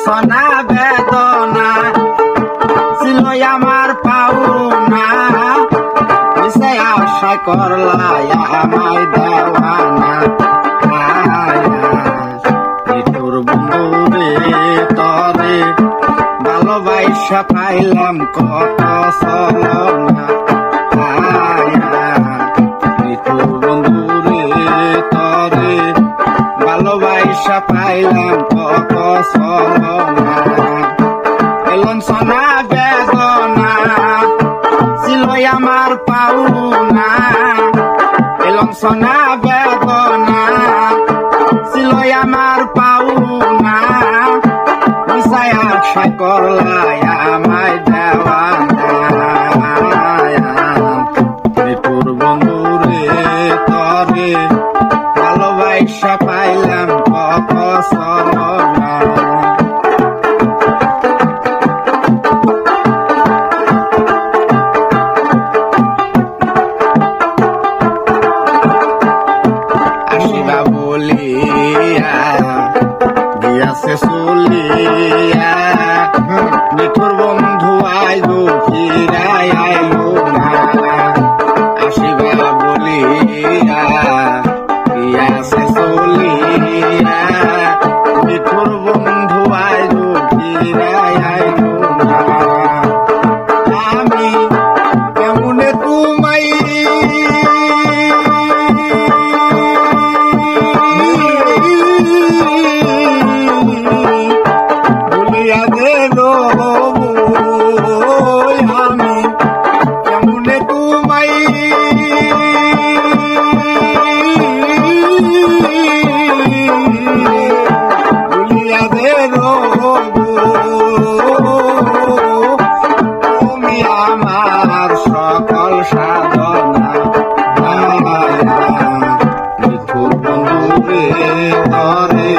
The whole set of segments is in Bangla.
লাঞ্ছনা বেদনা ছিল আমার পাওনা, সে আশা করলাই আমায় দেওয়ানা। তোর বন্ধু রে তরে ভালোবাসা পাইলাম কত সলনা। তোর বন্ধু রে তরে ভালোবাসা পাইলাম কত সলনা। লাঞ্ছনা বেদনা ছিল আমার পাওনা, লাঞ্ছনা বেদনা ছিল আমার পাওনা, আশা করলাই আমায় দেওয়ানা। তোর বন্ধু রে তরে ভালোবাসা পাইলাম কত সলনা। আসিবা বলিয়া গিয়াছে চলিয়া, নিঠুর বন্ধু আইলো ফিরাই আইলো না। আসিবা বলিয়া গিয়াছে চলিয়া, নিঠুর বন্ধু আইলো ফিরাই আইলো না। আমি কেমনে তোমায় ভুলিয়া দেব, আমি কেমনে তোমায় ভুলিয়া দেব, তুমি আমার সকল সাধনা। তোর বন্ধু রে তরে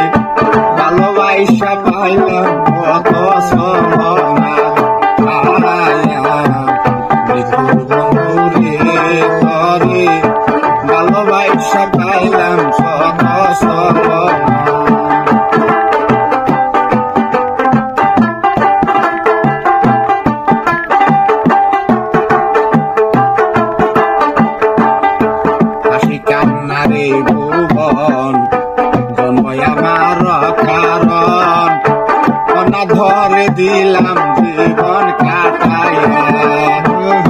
ভালোবাসা পাইলাম কত সলনা। তোর বন্ধু রে তরে ভালোবাসা পাইলাম কত সলনা। হাসি কান্নারে ভুবন জন্মই আমার কারণ, কনা ধরে দিলাম জীবন কাটাইয়া।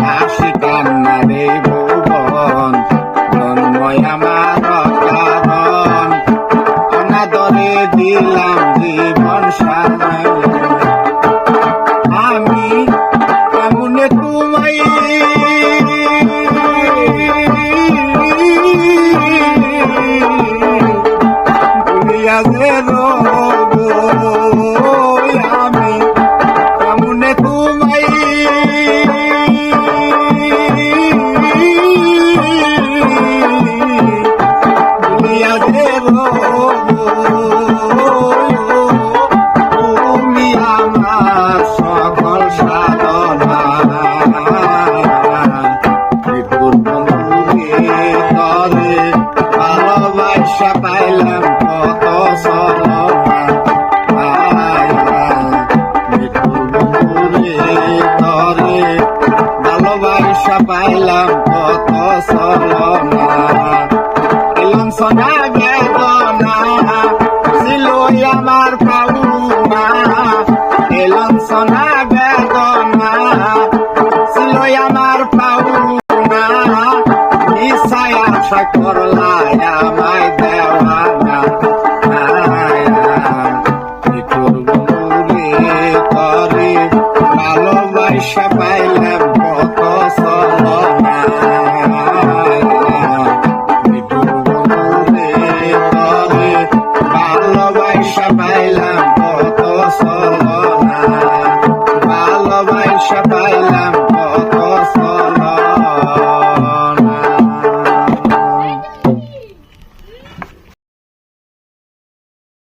হাসি কান্নারে ভুবন জন্মই আমার কারণ, কনা ধরে দিলাম জীবন সাজাইয়া। আমি কেমনে তোমায় ভুলিয়া দেব, আমি কেমনে তোমায় ভুলিয়া দেব, তুমি আমার সকল সাধনা। তোর বন্ধু রে তরে ভালোবাসা পাইলাম কত সলনা। তোর বন্ধু রে তরে ভালোবাসা পাইলাম কত সলনা। লাঞ্ছনা বেদনা ছিল আমার পাওনা, লাঞ্ছনা বেদনা ছিল আমার পাওনা, ইচ্ছায় আশা করলাই আমায় দেওয়ানা। তোর বন্ধু রে তরে ভালোবাসা পাইলাম